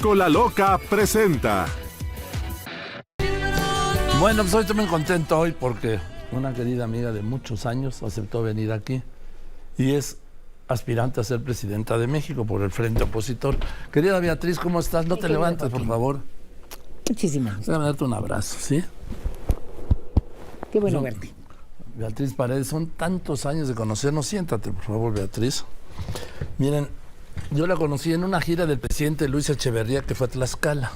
Pícola Loca presenta. Bueno, pues hoy estoy muy contento hoy porque una querida amiga de muchos años aceptó venir aquí y es aspirante a ser presidenta de México por el Frente Opositor. Querida Beatriz, ¿cómo estás? No te levantes, por favor. Muchísimas gracias. Déjame darte un abrazo, ¿sí? Qué bueno verte. Beatriz Paredes, son tantos años de conocernos. Siéntate, por favor, Beatriz. Miren, yo la conocí en una gira del presidente Luis Echeverría que fue a Tlaxcala.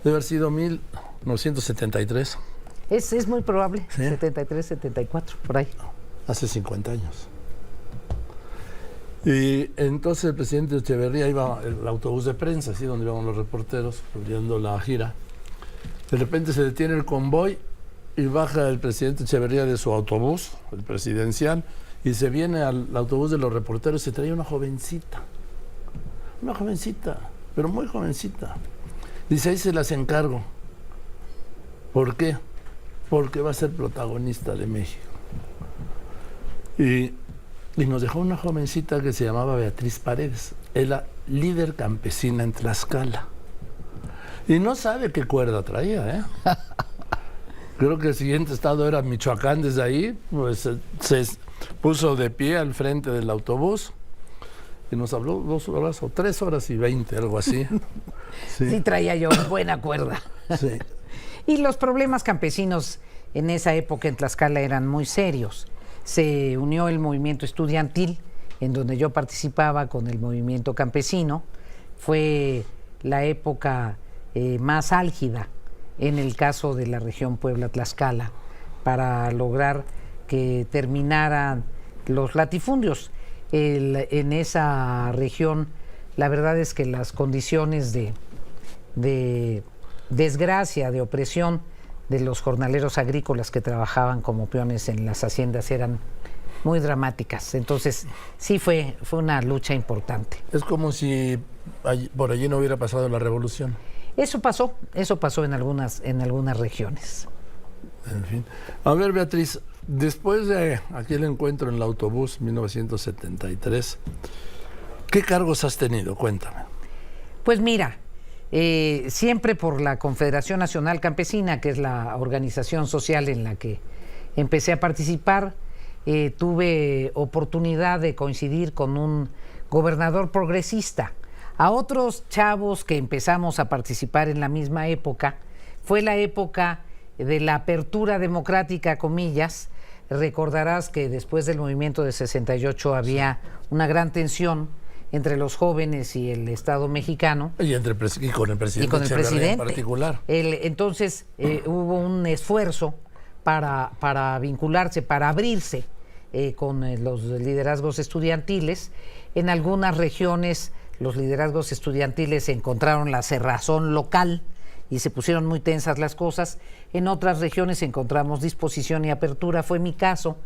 Debe haber sido 1973. Es muy probable, ¿Sí? 73, 74, por ahí. Hace 50 años. Y entonces el presidente Echeverría iba el autobús de prensa, así donde íbamos los reporteros, cubriendo la gira. De repente se detiene el convoy y baja el presidente Echeverría de su autobús, el presidencial, y se viene al autobús de los reporteros y se trae una jovencita, pero muy jovencita. Dice, ahí se las encargo. ¿Por qué? Porque va a ser protagonista de México. Y nos dejó una jovencita que se llamaba Beatriz Paredes, era líder campesina en Tlaxcala. Y no sabe qué cuerda traía, ¿eh? Creo que el siguiente estado era Michoacán. Desde ahí, pues se puso de pie al frente del autobús y nos habló 2 horas o 3 horas y 20, algo así. Sí, traía yo buena cuerda. Sí. Y los problemas campesinos en esa época en Tlaxcala eran muy serios. Se unió el movimiento estudiantil, en donde yo participaba con el movimiento campesino. Fue la época más álgida en el caso de la región Puebla-Tlaxcala para lograr que terminaran los latifundios. En esa región, la verdad es que las condiciones de desgracia, de opresión de los jornaleros agrícolas que trabajaban como peones en las haciendas eran muy dramáticas. Entonces, sí fue una lucha importante. Es como si por allí no hubiera pasado la revolución. Eso pasó en algunas regiones. En fin. A ver, Beatriz, después de aquel encuentro en el autobús 1973, ¿qué cargos has tenido? Cuéntame. Pues mira, siempre por la Confederación Nacional Campesina, que es la organización social en la que empecé a participar, tuve oportunidad de coincidir con un gobernador progresista. A otros chavos que empezamos a participar en la misma época, fue la época de la apertura democrática, comillas. Recordarás que después del movimiento de 68 había una gran tensión entre los jóvenes y el Estado mexicano. Y con el presidente Echeverría en particular. Entonces hubo un esfuerzo para vincularse, para abrirse con los liderazgos estudiantiles. En algunas regiones los liderazgos estudiantiles encontraron la cerrazón local y se pusieron muy tensas las cosas. En otras regiones encontramos disposición y apertura. Fue mi caso,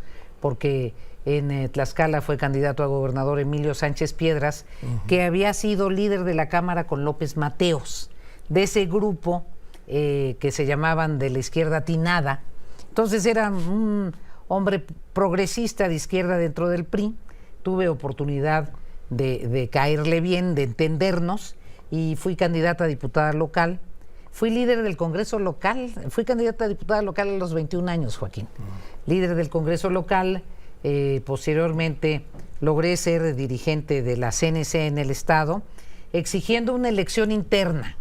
porque en Tlaxcala fue candidato a gobernador Emilio Sánchez Piedras, que había sido líder de la Cámara con López Mateos, de ese grupo que se llamaban de la izquierda atinada. Entonces era un hombre progresista de izquierda dentro del PRI. Tuve oportunidad de caerle bien, de entendernos, y fui candidata a diputada local. Fui líder del Congreso local, fui candidata a diputada local a los 21 años, Joaquín. Líder del Congreso local, posteriormente logré ser dirigente de la CNC en el Estado, exigiendo una elección interna.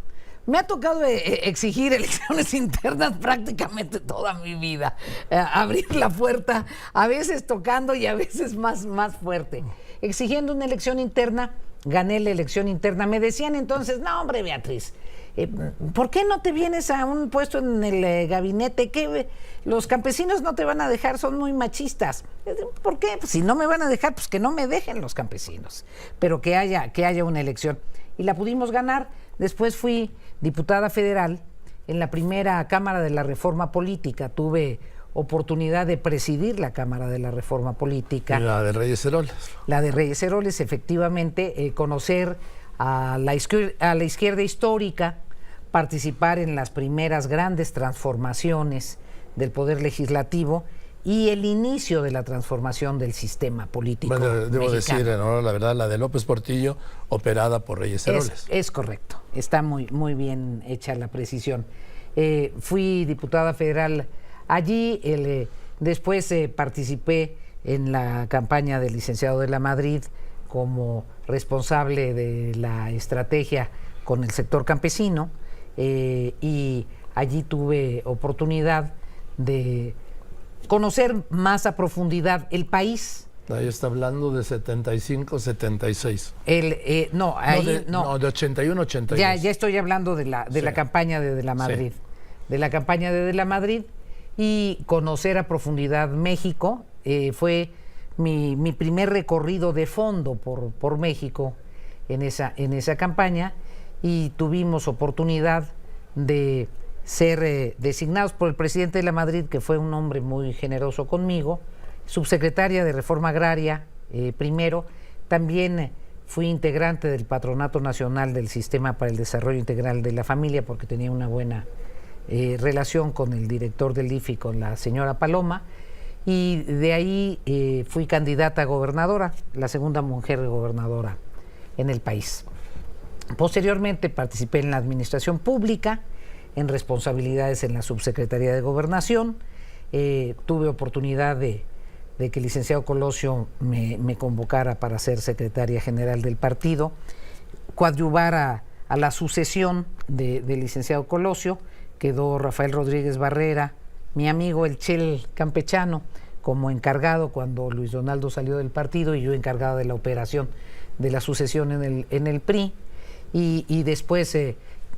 Me ha tocado exigir elecciones internas prácticamente toda mi vida. Abrir la puerta, a veces tocando y a veces más fuerte. Exigiendo una elección interna, gané la elección interna. Me decían entonces, no hombre, Beatriz, ¿por qué no te vienes a un puesto en el gabinete? ¿Qué? Los campesinos no te van a dejar, son muy machistas. ¿Por qué? Pues si no me van a dejar, pues que no me dejen los campesinos, pero que haya una elección. Y la pudimos ganar. Después fui diputada federal en la primera Cámara de la Reforma Política. Tuve oportunidad de presidir la Cámara de la Reforma Política. La de Reyes Heroles. La de Reyes Heroles, efectivamente, conocer a la izquierda histórica, participar en las primeras grandes transformaciones del Poder Legislativo y el inicio de la transformación del sistema político Debo mexicano. decir, en honor a la verdad, la de López Portillo, operada por Reyes Heroles. Es correcto, está muy bien hecha la precisión. Fui diputada federal allí, después participé en la campaña del licenciado de la Madrid como responsable de la estrategia con el sector campesino, y allí tuve oportunidad de conocer más a profundidad el país. Ahí está hablando de 75, 76. No, de 81, 82. Ya estoy hablando de la campaña de la Madrid. Sí. De la campaña de la Madrid, y conocer a profundidad México. Fue mi primer recorrido de fondo por México en esa campaña, y tuvimos oportunidad de ser designados por el presidente de la Madrid, que fue un hombre muy generoso conmigo, subsecretaria de Reforma Agraria primero. También fui integrante del Patronato Nacional del Sistema para el Desarrollo Integral de la Familia, porque tenía una buena relación con el director del IFE, con la señora Paloma, y de ahí fui candidata a gobernadora, la segunda mujer gobernadora en el país. Posteriormente participé en la administración pública, en responsabilidades en la Subsecretaría de Gobernación. Tuve oportunidad de que el licenciado Colosio me convocara para ser secretaria general del partido, coadyuvar a la sucesión del licenciado Colosio. Quedó Rafael Rodríguez Barrera, mi amigo el Chel campechano, como encargado cuando Luis Donaldo salió del partido, y yo encargada de la operación de la sucesión en el PRI. Y después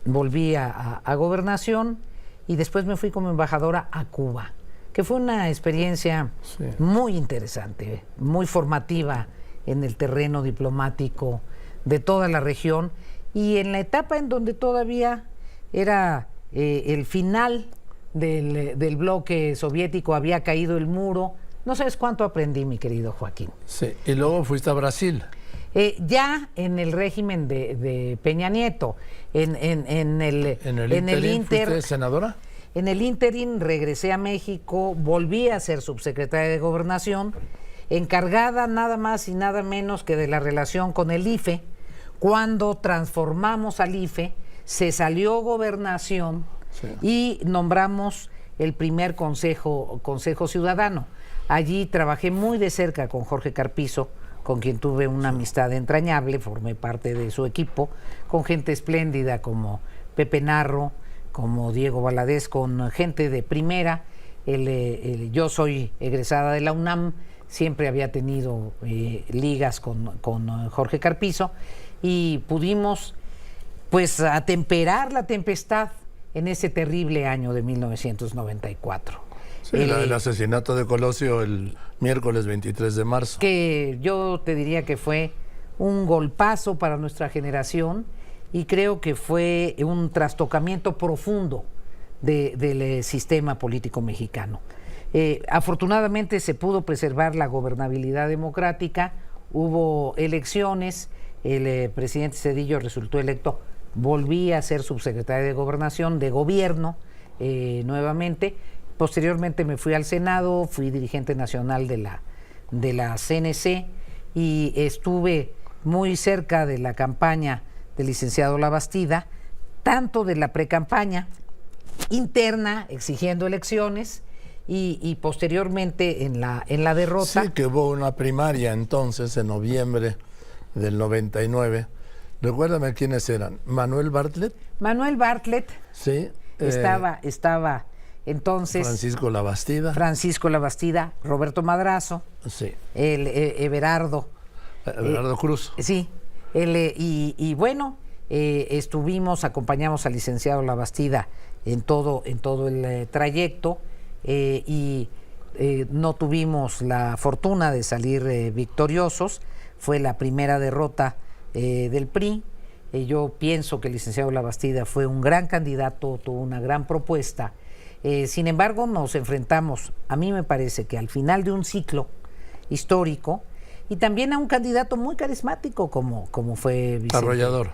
volví a Gobernación, y después me fui como embajadora a Cuba, que fue una experiencia muy interesante, muy formativa en el terreno diplomático de toda la región, y en la etapa en donde todavía era el final del bloque soviético, había caído el muro. No sabes cuánto aprendí, mi querido Joaquín. Sí, y luego fuiste a Brasil. Ya en el régimen de Peña Nieto, en el Inter, ¿fuiste senadora? En el ínterin regresé a México, volví a ser subsecretaria de Gobernación, encargada nada más y nada menos que de la relación con el IFE. Cuando transformamos al IFE, se salió Gobernación, y nombramos el primer Consejo Ciudadano. Allí trabajé muy de cerca con Jorge Carpizo, con quien tuve una amistad entrañable, formé parte de su equipo, con gente espléndida como Pepe Narro, como Diego Valadez, con gente de primera. Yo soy egresada de la UNAM, siempre había tenido ligas con Jorge Carpizo, y pudimos pues atemperar la tempestad en ese terrible año de 1994. Sí, el asesinato de Colosio el miércoles 23 de marzo. Que yo te diría que fue un golpazo para nuestra generación, y creo que fue un trastocamiento profundo del sistema político mexicano. Afortunadamente se pudo preservar la gobernabilidad democrática, hubo elecciones, el presidente Zedillo resultó electo, volví a ser subsecretaria de Gobernación, de Gobierno nuevamente. Posteriormente me fui al Senado, fui dirigente nacional de la CNC, y estuve muy cerca de la campaña del licenciado Labastida, tanto de la precampaña interna, exigiendo elecciones, y posteriormente en la derrota. Sí, que hubo una primaria entonces, en noviembre del 99. Recuérdame quiénes eran. Manuel Bartlett. Manuel Bartlett. Sí. Estaba entonces Francisco Labastida, Roberto Madrazo, sí, el Everardo Cruz. Sí, y bueno, acompañamos al licenciado Labastida en todo el trayecto, y no tuvimos la fortuna de salir victoriosos. Fue la primera derrota del PRI. Yo pienso que el licenciado Labastida fue un gran candidato, tuvo una gran propuesta. Sin embargo, nos enfrentamos, a mí me parece que al final de un ciclo histórico, y también a un candidato muy carismático como fue Vicente. Arrollador.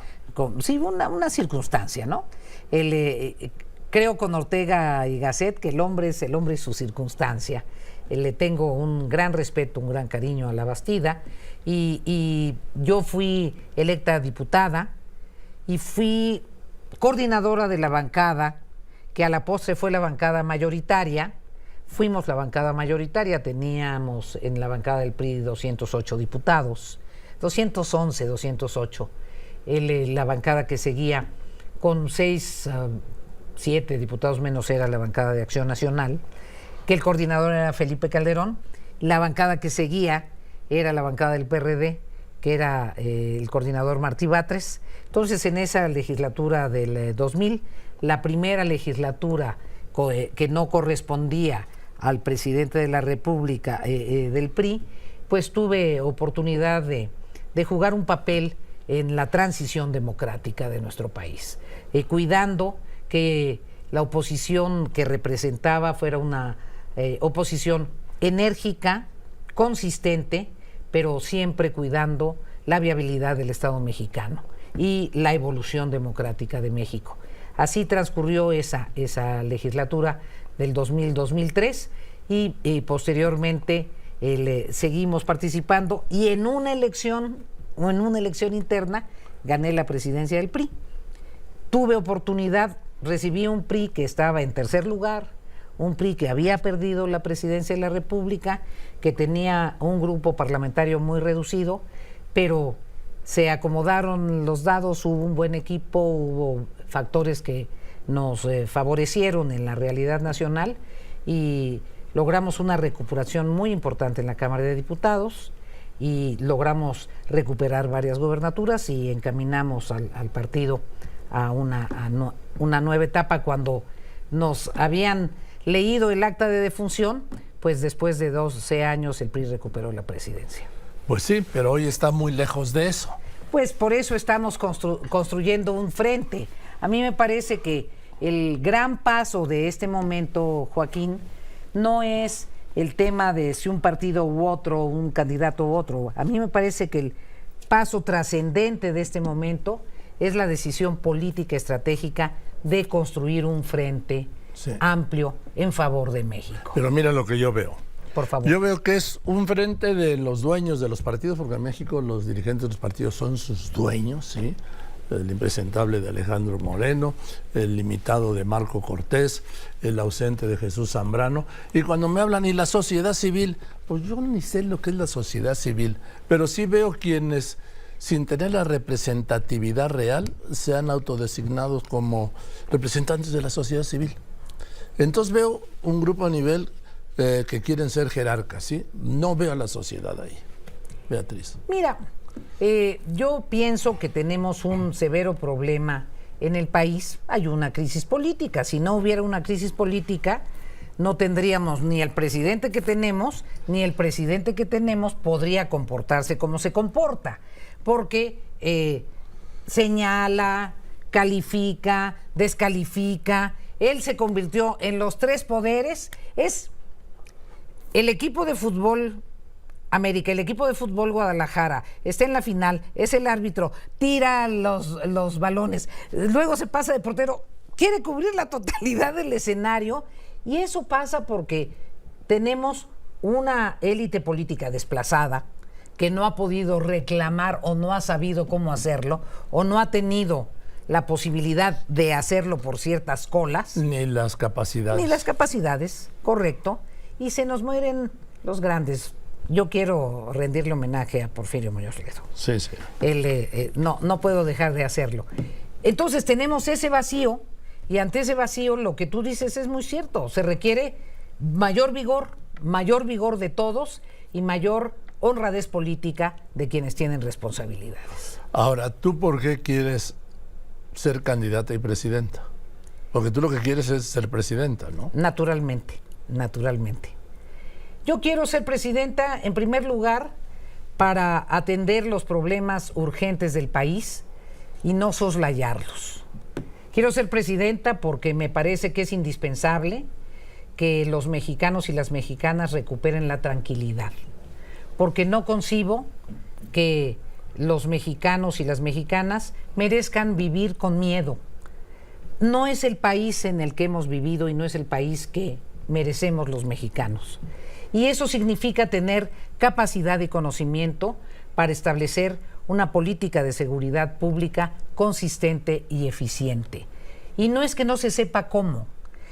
Sí, una circunstancia, ¿no? Creo con Ortega y Gasset que el hombre es el hombre y su circunstancia. le tengo un gran respeto, un gran cariño a la Bastida, y yo fui electa diputada y fui coordinadora de la bancada, que a la postre fue la bancada mayoritaria. Fuimos la bancada mayoritaria, teníamos en la bancada del PRI 208 diputados, 211, 208. La bancada que seguía con 6, 7 diputados menos era la bancada de Acción Nacional, que el coordinador era Felipe Calderón. La bancada que seguía era la bancada del PRD, que era el coordinador Martí Batres. Entonces, en esa legislatura del 2000, la primera legislatura que no correspondía al presidente de la República del PRI, pues tuve oportunidad de jugar un papel en la transición democrática de nuestro país, cuidando que la oposición que representaba fuera una oposición enérgica, consistente, pero siempre cuidando la viabilidad del Estado mexicano y la evolución democrática de México. Así transcurrió esa legislatura del 2000-2003 y posteriormente seguimos participando, y en una elección interna gané la presidencia del PRI. Tuve oportunidad, recibí un PRI que estaba en tercer lugar, un PRI que había perdido la presidencia de la República, que tenía un grupo parlamentario muy reducido, pero se acomodaron los dados, hubo un buen equipo, hubo factores que nos favorecieron en la realidad nacional y logramos una recuperación muy importante en la Cámara de Diputados y logramos recuperar varias gobernaturas y encaminamos al partido a una nueva etapa. Cuando nos habían leído el acta de defunción, pues después de 12 años el PRI recuperó la presidencia. Pues sí, pero hoy está muy lejos de eso. Pues por eso estamos construyendo un frente. A mí me parece que el gran paso de este momento, Joaquín, no es el tema de si un partido u otro, un candidato u otro. A mí me parece que el paso trascendente de este momento es la decisión política estratégica de construir un frente amplio en favor de México. Pero mira lo que yo veo. Por favor. Yo veo que es un frente de los dueños de los partidos, porque en México los dirigentes de los partidos son sus dueños, ¿sí? El impresentable de Alejandro Moreno, el limitado de Marco Cortés, el ausente de Jesús Zambrano. Y cuando me hablan, ¿y la sociedad civil? Pues yo ni sé lo que es la sociedad civil, pero sí veo quienes, sin tener la representatividad real, se han autodesignados como representantes de la sociedad civil. Entonces veo un grupo a nivel que quieren ser jerarcas, ¿sí? No veo a la sociedad ahí, Beatriz. Mira, yo pienso que tenemos un severo problema en el país. Hay una crisis política. Si no hubiera una crisis política, no tendríamos ni el presidente que tenemos, ni el presidente que tenemos podría comportarse como se comporta, porque señala, califica, descalifica. Él se convirtió en los tres poderes. Es el equipo de fútbol América, el equipo de fútbol Guadalajara, está en la final, es el árbitro, tira los balones, luego se pasa de portero, quiere cubrir la totalidad del escenario, y eso pasa porque tenemos una élite política desplazada que no ha podido reclamar o no ha sabido cómo hacerlo o no ha tenido la posibilidad de hacerlo por ciertas colas. Ni las capacidades. Ni las capacidades, correcto. Y se nos mueren los grandes. Yo quiero rendirle homenaje a Porfirio Muñoz Ledo. Sí, sí. No puedo dejar de hacerlo. Entonces tenemos ese vacío, y ante ese vacío lo que tú dices es muy cierto. Se requiere mayor vigor de todos y mayor honradez política de quienes tienen responsabilidades. Ahora, ¿tú por qué quieres ser candidata y presidenta? Porque tú lo que quieres es ser presidenta, ¿no? Naturalmente. Yo quiero ser presidenta, en primer lugar, para atender los problemas urgentes del país y no soslayarlos. Quiero ser presidenta porque me parece que es indispensable que los mexicanos y las mexicanas recuperen la tranquilidad. Porque no concibo que los mexicanos y las mexicanas merezcan vivir con miedo. No es el país en el que hemos vivido y no es el país que merecemos los mexicanos. Y eso significa tener capacidad y conocimiento para establecer una política de seguridad pública consistente y eficiente. Y no es que no se sepa cómo,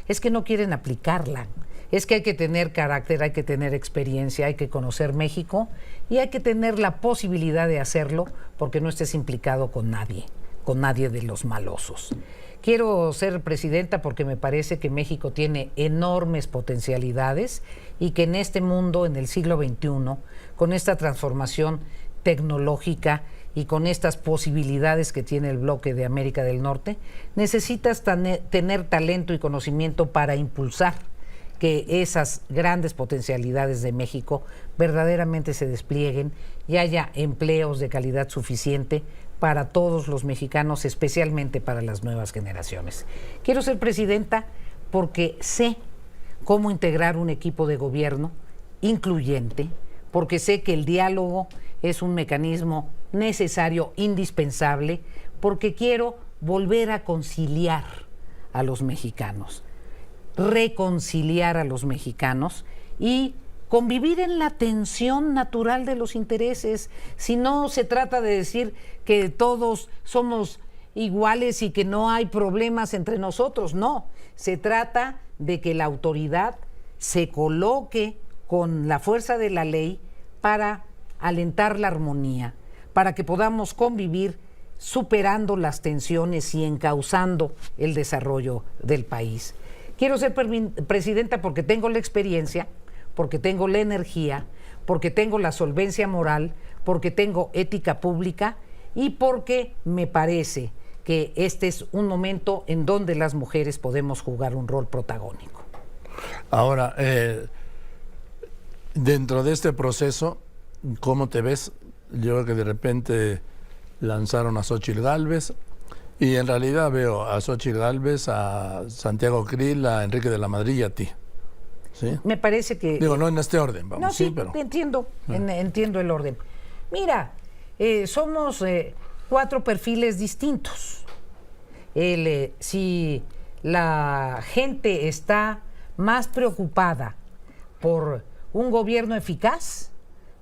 es que no quieren aplicarla. Es que hay que tener carácter, hay que tener experiencia, hay que conocer México y hay que tener la posibilidad de hacerlo porque no estés implicado con nadie de los malosos. Quiero ser presidenta porque me parece que México tiene enormes potencialidades y que en este mundo, en el siglo XXI, con esta transformación tecnológica y con estas posibilidades que tiene el bloque de América del Norte, necesitas tener talento y conocimiento para impulsar que esas grandes potencialidades de México verdaderamente se desplieguen y haya empleos de calidad suficiente para todos los mexicanos, especialmente para las nuevas generaciones. Quiero ser presidenta porque sé cómo integrar un equipo de gobierno incluyente, porque sé que el diálogo es un mecanismo necesario, indispensable, porque quiero volver a conciliar a los mexicanos, reconciliar a los mexicanos y convivir en la tensión natural de los intereses. Si no se trata de decir que todos somos iguales y que no hay problemas entre nosotros, no. Se trata de que la autoridad se coloque con la fuerza de la ley para alentar la armonía, para que podamos convivir superando las tensiones y encauzando el desarrollo del país. Quiero ser presidenta porque tengo la experiencia, porque tengo la energía, porque tengo la solvencia moral, porque tengo ética pública y porque me parece que este es un momento en donde las mujeres podemos jugar un rol protagónico. Ahora, dentro de este proceso, ¿cómo te ves? Yo creo que de repente lanzaron a Xóchitl Gálvez y en realidad veo a Xóchitl Gálvez, a Santiago Krill, a Enrique de la Madrid y a ti. ¿Sí? Me parece que... Digo, no en este orden, vamos. No, sí, pero... entiendo el orden. Mira, somos 4 perfiles distintos. Si la gente está más preocupada por un gobierno eficaz,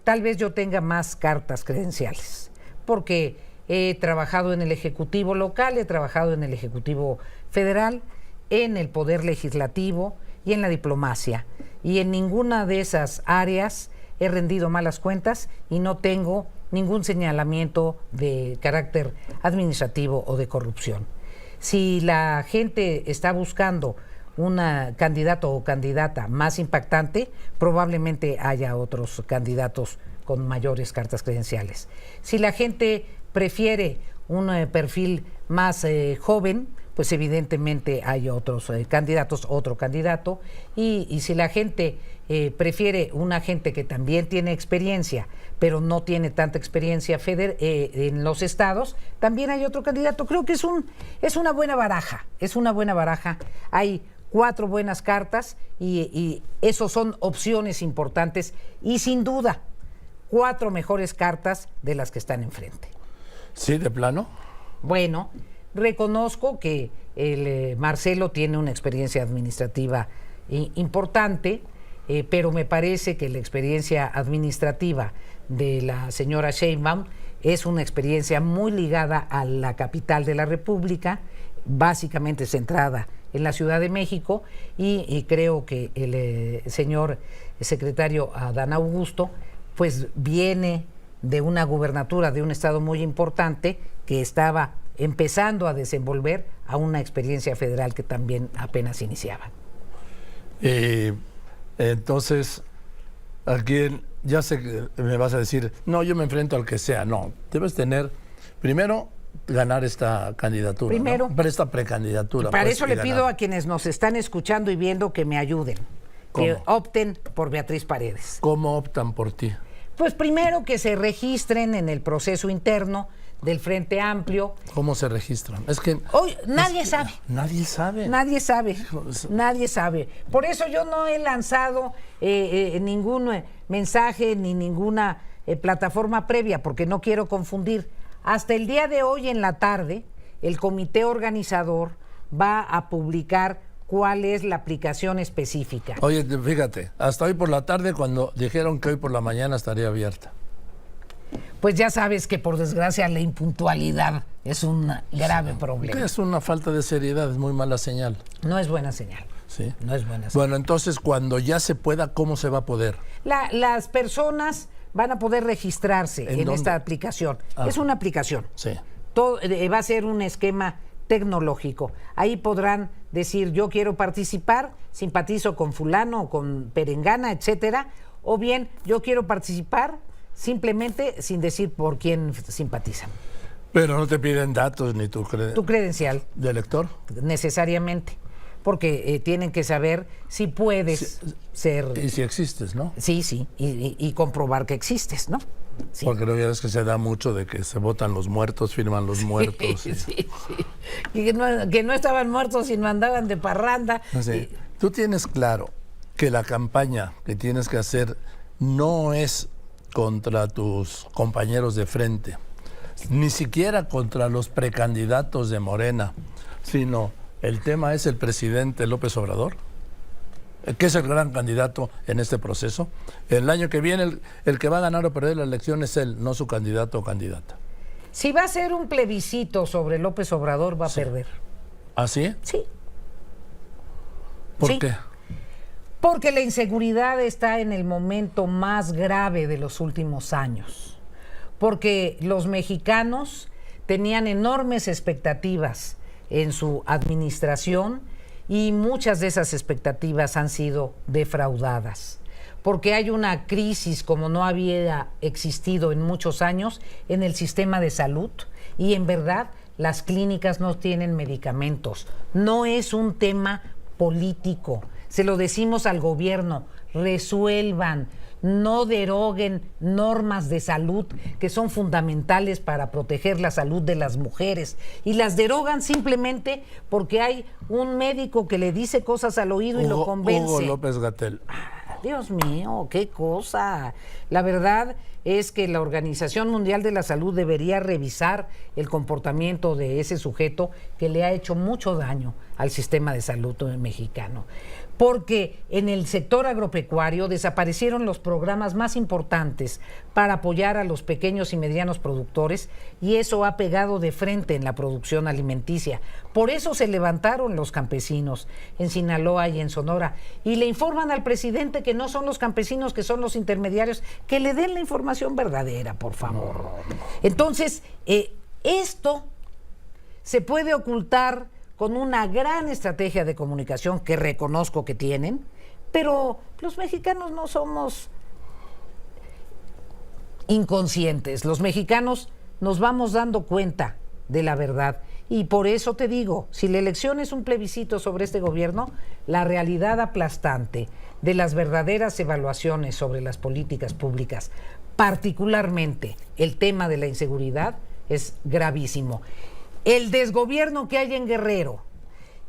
tal vez yo tenga más cartas credenciales, porque he trabajado en el Ejecutivo local, he trabajado en el Ejecutivo federal, en el Poder Legislativo y en la diplomacia. Y en ninguna de esas áreas he rendido malas cuentas y no tengo ningún señalamiento de carácter administrativo o de corrupción. Si la gente está buscando un candidato o candidata más impactante, probablemente haya otros candidatos con mayores cartas credenciales. Si la gente prefiere un perfil más joven, pues evidentemente hay otros candidatos, otro candidato, y si la gente prefiere una gente que también tiene experiencia, pero no tiene tanta experiencia en los estados, también hay otro candidato. Creo que es una buena baraja, Hay 4 buenas cartas y esos son opciones importantes y sin duda 4 mejores cartas de las que están enfrente. ¿Sí, de plano? Bueno, reconozco que Marcelo tiene una experiencia administrativa importante, pero me parece que la experiencia administrativa de la señora Sheinbaum es una experiencia muy ligada a la capital de la República, básicamente centrada en la Ciudad de México, y creo que el señor secretario Adán Augusto pues viene de una gubernatura de un estado muy importante que estaba empezando a desenvolver a una experiencia federal que también apenas iniciaba. Entonces, aquí ya sé que me vas a decir, no, yo me enfrento al que sea. No, debes tener, primero, ganar esta candidatura. Primero. ¿No? Para esta precandidatura. Para eso le pido a quienes nos están escuchando y viendo que me ayuden. ¿Cómo? Que opten por Beatriz Paredes. ¿Cómo optan por ti? Pues primero que se registren en el proceso interno del Frente Amplio. ¿Cómo se registran? Es que hoy nadie sabe. Nadie sabe. Nadie sabe. Nadie sabe. Por eso yo no he lanzado ningún mensaje ni ninguna plataforma previa, porque no quiero confundir. Hasta el día de hoy en la tarde, el comité organizador va a publicar cuál es la aplicación específica. Oye, fíjate, hasta hoy por la tarde cuando dijeron que hoy por la mañana estaría abierta. Pues ya sabes que por desgracia la impuntualidad es un grave problema. Es una falta de seriedad, es muy mala señal. No es buena señal. Sí. No es buena señal. Bueno, entonces cuando ya se pueda, ¿cómo se va a poder? Las personas van a poder registrarse en esta aplicación. Es una aplicación. Sí. Todo, va a ser un esquema tecnológico. Ahí podrán decir, yo quiero participar, simpatizo con fulano o con perengana, etcétera, o bien yo quiero participar simplemente sin decir por quién simpatizan. Pero no te piden datos ni tu credencial. ¿De elector? Necesariamente. Porque tienen que saber si puedes ser... Y si existes, ¿no? Sí, y comprobar que existes, ¿no? Sí. Porque no es que se da mucho de que se votan los muertos, firman los muertos. Sí. Y que no estaban muertos sino andaban de parranda. Sí. Tú tienes claro que la campaña que tienes que hacer no es contra tus compañeros de frente, ni siquiera contra los precandidatos de Morena, sino el tema es el presidente López Obrador, que es el gran candidato en este proceso. El año que viene el que va a ganar o perder la elección es él, no su candidato o candidata. Si va a ser un plebiscito sobre López Obrador, va a perder. ¿Ah, sí? Sí. ¿Por qué? Porque la inseguridad está en el momento más grave de los últimos años. Porque los mexicanos tenían enormes expectativas en su administración y muchas de esas expectativas han sido defraudadas. Porque hay una crisis como no había existido en muchos años en el sistema de salud y en verdad las clínicas no tienen medicamentos. No es un tema político. Se lo decimos al gobierno, resuelvan, no deroguen normas de salud que son fundamentales para proteger la salud de las mujeres y las derogan simplemente porque hay un médico que le dice cosas al oído y lo convence. Hugo López-Gatell. Dios mío, qué cosa. La verdad es que la Organización Mundial de la Salud debería revisar el comportamiento de ese sujeto que le ha hecho mucho daño al sistema de salud mexicano. Porque en el sector agropecuario desaparecieron los programas más importantes para apoyar a los pequeños y medianos productores y eso ha pegado de frente en la producción alimenticia. Por eso se levantaron los campesinos en Sinaloa y en Sonora y le informan al presidente que no son los campesinos, que son los intermediarios, que le den la información verdadera, por favor. Entonces, esto se puede ocultar con una gran estrategia de comunicación que reconozco que tienen, pero los mexicanos no somos inconscientes. Los mexicanos nos vamos dando cuenta de la verdad. Y por eso te digo, si la elección es un plebiscito sobre este gobierno, la realidad aplastante de las verdaderas evaluaciones sobre las políticas públicas, particularmente el tema de la inseguridad, es gravísimo. El desgobierno que hay en Guerrero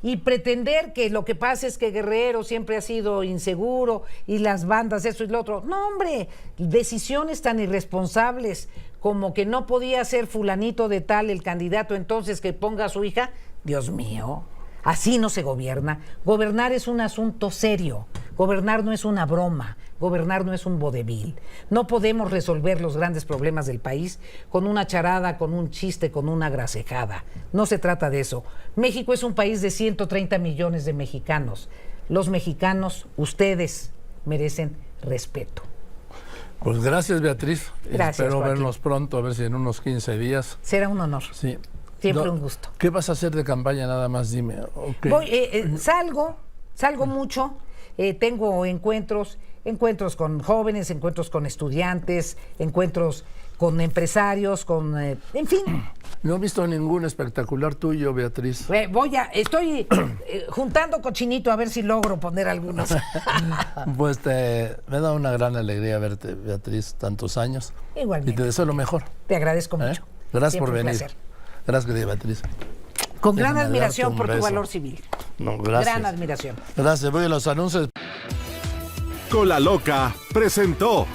y pretender que lo que pasa es que Guerrero siempre ha sido inseguro y las bandas, eso y lo otro. No, hombre, decisiones tan irresponsables como que no podía ser fulanito de tal el candidato entonces que ponga a su hija. Dios mío, así no se gobierna. Gobernar es un asunto serio. Gobernar no es una broma. Gobernar no es un vodevil. No podemos resolver los grandes problemas del país con una charada, con un chiste, con una grasejada. No se trata de eso. México es un país de 130 millones de mexicanos. Los mexicanos, ustedes, merecen respeto. Pues gracias, Beatriz. Gracias, espero Joaquín. vernos pronto, a ver si en unos 15 días. Será un honor. Sí. Siempre un gusto. ¿Qué vas a hacer de campaña? Nada más dime. Okay. Salgo mucho. Tengo encuentros con jóvenes, encuentros con estudiantes, encuentros con empresarios, en fin. No he visto ningún espectacular tuyo, Beatriz. Estoy juntando cochinito a ver si logro poner algunos. Pues me da una gran alegría verte, Beatriz, tantos años. Igualmente. Y te deseo lo mejor. Te agradezco mucho. Gracias Siempre por venir. Placer. Gracias, Beatriz. Con gran Déjame admiración darte un por tu beso. valor civil. No, gracias. Gran admiración. Gracias. Voy a los anuncios. Cola Loca presentó